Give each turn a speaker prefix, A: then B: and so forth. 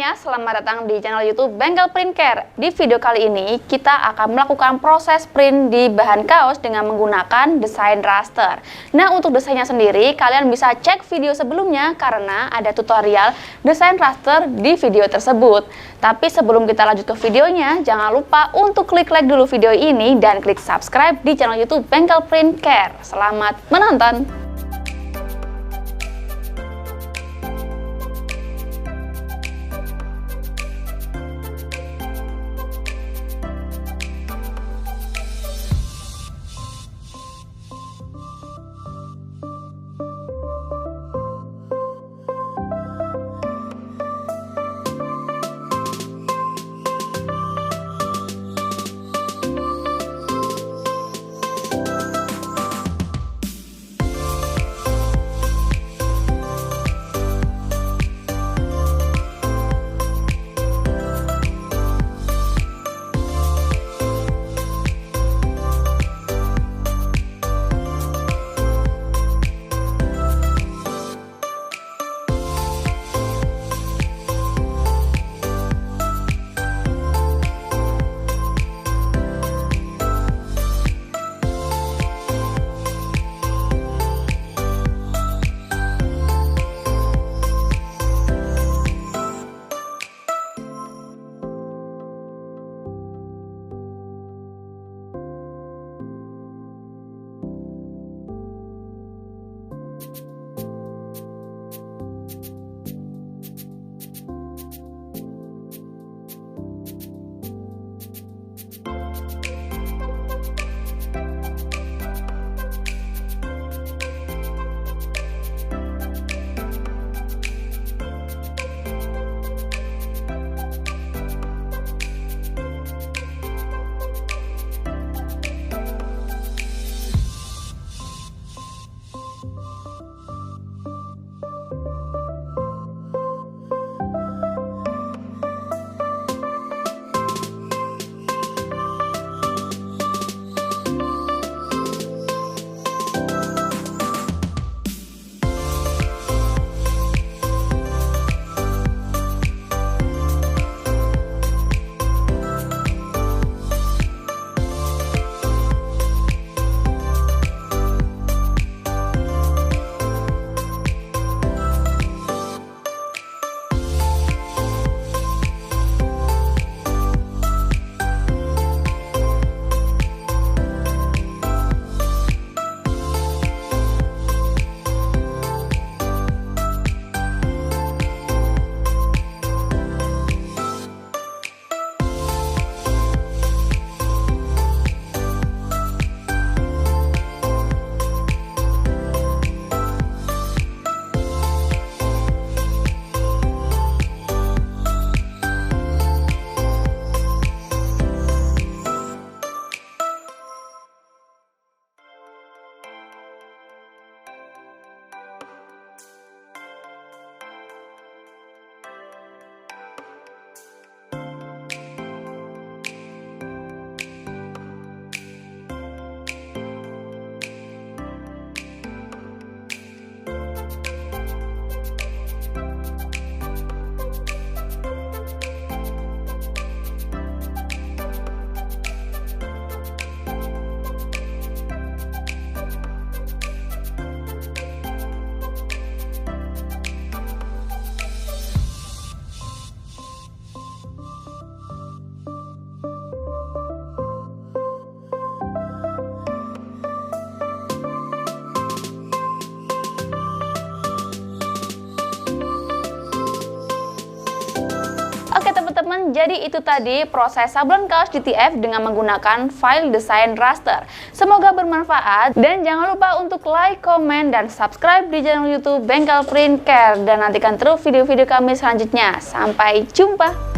A: semuanya, selamat datang di channel YouTube Bengkel Print Care. Di video kali ini, kita akan melakukan proses print di bahan kaos dengan menggunakan desain raster. Nah, untuk desainnya sendiri, kalian bisa cek video sebelumnya karena ada tutorial desain raster di video tersebut. Tapi sebelum kita lanjut ke videonya, jangan lupa untuk klik like dulu video ini dan klik subscribe di channel YouTube Bengkel Print Care. Selamat menonton! Oke teman-teman, jadi itu tadi proses sablon kaos DTF dengan menggunakan file desain raster. Semoga bermanfaat dan jangan lupa untuk like, komen, dan subscribe di channel YouTube Bengkel Print Care dan nantikan terus video-video kami selanjutnya. Sampai jumpa!